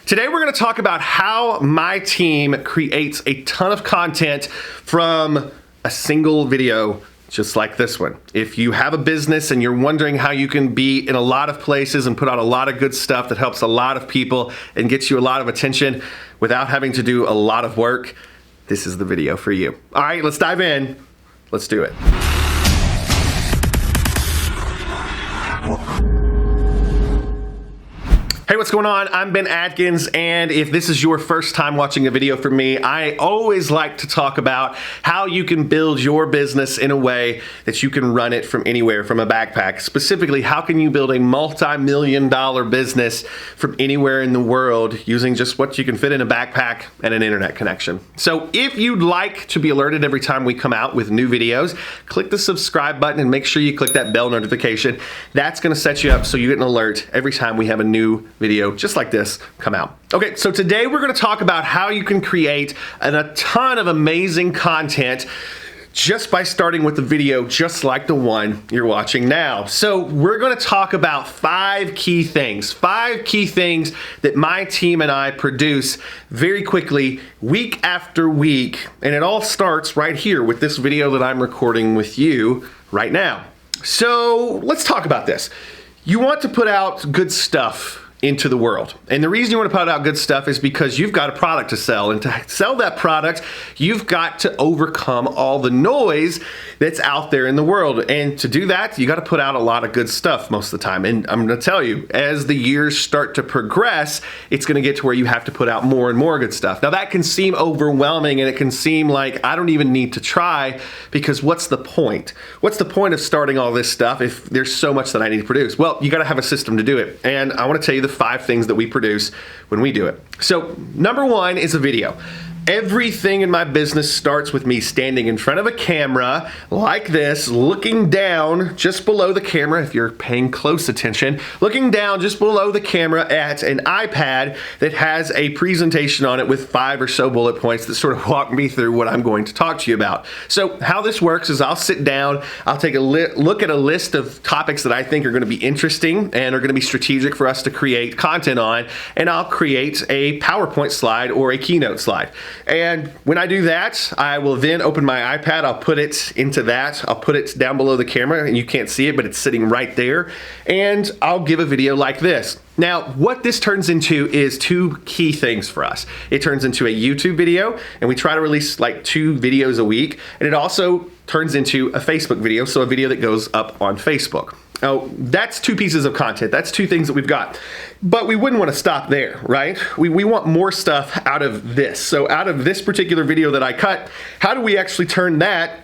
Today we're going to talk about how my team creates a ton of content from a single video just like this one. If you have a business and you're wondering how you can be in a lot of places and put out a lot of good stuff that helps a lot of people and gets you a lot of attention without having to do a lot of work, this is the video for you. All right, let's dive in. Let's do it. Hey, what's going on? I'm Ben Atkins, and if this is your first time watching a video from me, I always like to talk about how you can build your business in a way that you can run it from anywhere, from a backpack. Specifically, how can you build a multi-million-dollar business from anywhere in the world using just what you can fit in a backpack and an internet connection. So if you'd like to be alerted every time we come out with new videos, click the subscribe button and make sure you click that bell notification. That's gonna set you up so you get an alert every time we have a new video just like this come out. Okay, so today we're going to talk about how you can create a ton of amazing content just by starting with a video just like the one you're watching now. So we're going to talk about five key things that my team and I produce very quickly, week after week, and it all starts right here with this video that I'm recording with you right now. So let's talk about this. You want to put out good stuff into the world. And the reason you want to put out good stuff is because you've got a product to sell. And to sell that product, you've got to overcome all the noise that's out there in the world. And to do that, you got to put out a lot of good stuff most of the time. And I'm going to tell you, as the years start to progress, it's going to get to where you have to put out more and more good stuff. Now that can seem overwhelming and it can seem like I don't even need to try, because what's the point? What's the point of starting all this stuff if there's so much that I need to produce? Well, you got to have a system to do it. And I want to tell you the 5 things that we produce when we do it. So number 1 is a video. Everything in my business starts with me standing in front of a camera like this, looking down just below the camera, if you're paying close attention, looking down just below the camera at an iPad that has a presentation on it with 5 or so bullet points that sort of walk me through what I'm going to talk to you about. So how this works is I'll sit down, I'll take a look at a list of topics that I think are going to be interesting and are going to be strategic for us to create content on, and I'll create a PowerPoint slide or a keynote slide. And when I do that, I will then open my iPad, I'll put it into that, I'll put it down below the camera, and you can't see it, but it's sitting right there, and I'll give a video like this. Now, what this turns into is 2 key things for us. It turns into a YouTube video, and we try to release like 2 videos a week, and it also turns into a Facebook video, so a video that goes up on Facebook. Now, that's 2 pieces of content. That's 2 things that we've got. But we wouldn't want to stop there, right? We want more stuff out of this. So out of this particular video that I cut, how do we actually turn that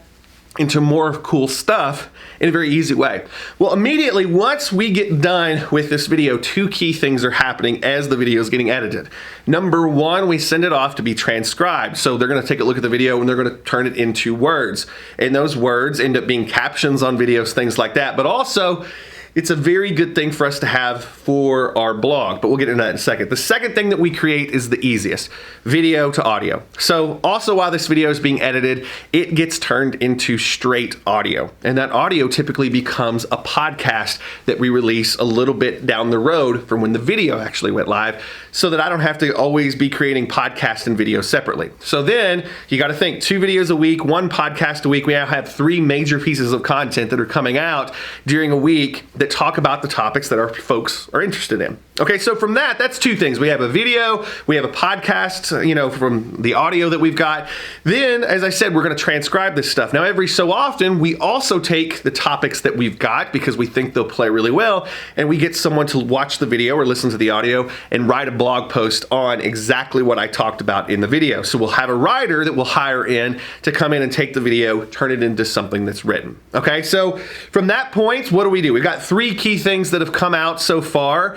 into more cool stuff in a very easy way? Well, immediately once we get done with this video, 2 key things are happening as the video is getting edited. Number 1, we send it off to be transcribed. So they're going to take a look at the video and they're going to turn it into words. And those words end up being captions on videos, things like that. But also, it's a very good thing for us to have for our blog, but we'll get into that in a second. The second thing that we create is the easiest, video to audio. So also while this video is being edited, it gets turned into straight audio. And that audio typically becomes a podcast that we release a little bit down the road from when the video actually went live, so that I don't have to always be creating podcast and video separately. So then you got to think 2 videos a week, 1 podcast a week. We now have 3 major pieces of content that are coming out during a week that talk about the topics that our folks are interested in. Okay, so from that's 2 things. We have a video, we have a podcast, from the audio that we've got. Then, as I said, we're going to transcribe this stuff. Now, every so often, we also take the topics that we've got because we think they'll play really well, and we get someone to watch the video or listen to the audio and write a blog post on exactly what I talked about in the video. So we'll have a writer that we'll hire in to come in and take the video, turn it into something that's written. Okay, so from that point, what do? We've got 3 key things that have come out so far.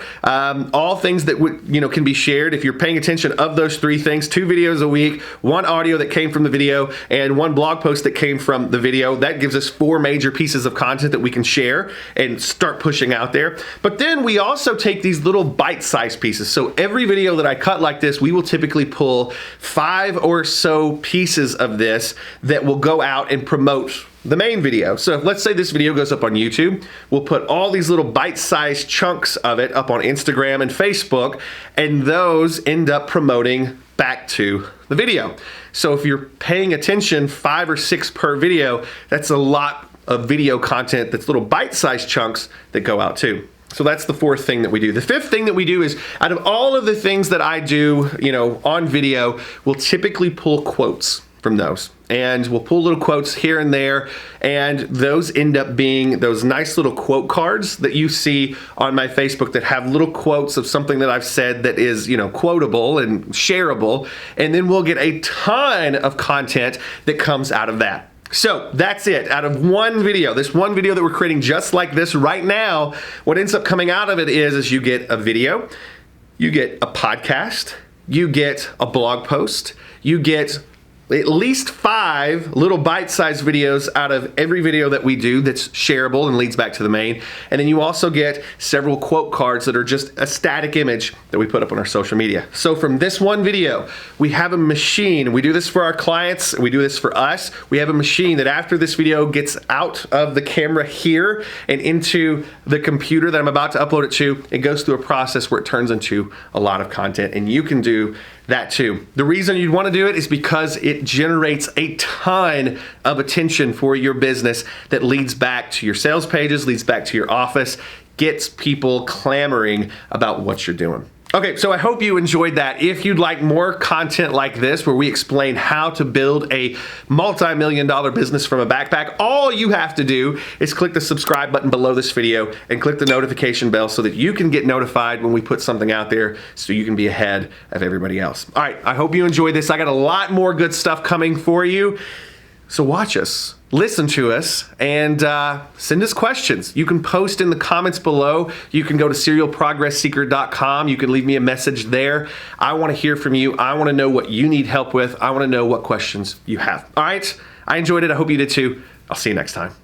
All things that can be shared if you're paying attention. Of those 3 things, 2 videos a week, 1 audio that came from the video, and 1 blog post that came from the video. That gives us 4 major pieces of content that we can share and start pushing out there. But then we also take these little bite-sized pieces. So every video that I cut like this, we will typically pull 5 or so pieces of this that will go out and promote the main video. So let's say this video goes up on YouTube, we'll put all these little bite-sized chunks of it up on Instagram and Facebook, and those end up promoting back to the video. So if you're paying attention, 5 or 6 per video, that's a lot of video content that's little bite-sized chunks that go out too. So that's the 4th thing that we do. The 5th thing that we do is, out of all of the things that I do, on video, we'll typically pull quotes from those. And we'll pull little quotes here and there, and those end up being those nice little quote cards that you see on my Facebook that have little quotes of something that I've said that is, quotable and shareable. And then we'll get a ton of content that comes out of that. So that's it. Out of one video, this one video that we're creating just like this right now, what ends up coming out of it is you get a video, you get a podcast, you get a blog post, you get at least 5 little bite-sized videos out of every video that we do that's shareable and leads back to the main. And then you also get several quote cards that are just a static image that we put up on our social media. So from this one video, we have a machine. We do this for our clients. We do this for us. We have a machine that after this video gets out of the camera here and into the computer that I'm about to upload it to, it goes through a process where it turns into a lot of content, and you can do that too. The reason you'd want to do it is because it generates a ton of attention for your business that leads back to your sales pages, leads back to your office, gets people clamoring about what you're doing. Okay, so I hope you enjoyed that. If you'd like more content like this, where we explain how to build a multi-million-dollar business from a backpack, all you have to do is click the subscribe button below this video and click the notification bell so that you can get notified when we put something out there, so you can be ahead of everybody else. All right, I hope you enjoyed this. I got a lot more good stuff coming for you. So watch us, listen to us, and send us questions. You can post in the comments below. You can go to serialprogressseeker.com. You can leave me a message there. I want to hear from you. I want to know what you need help with. I want to know what questions you have. All right, I enjoyed it. I hope you did too. I'll see you next time.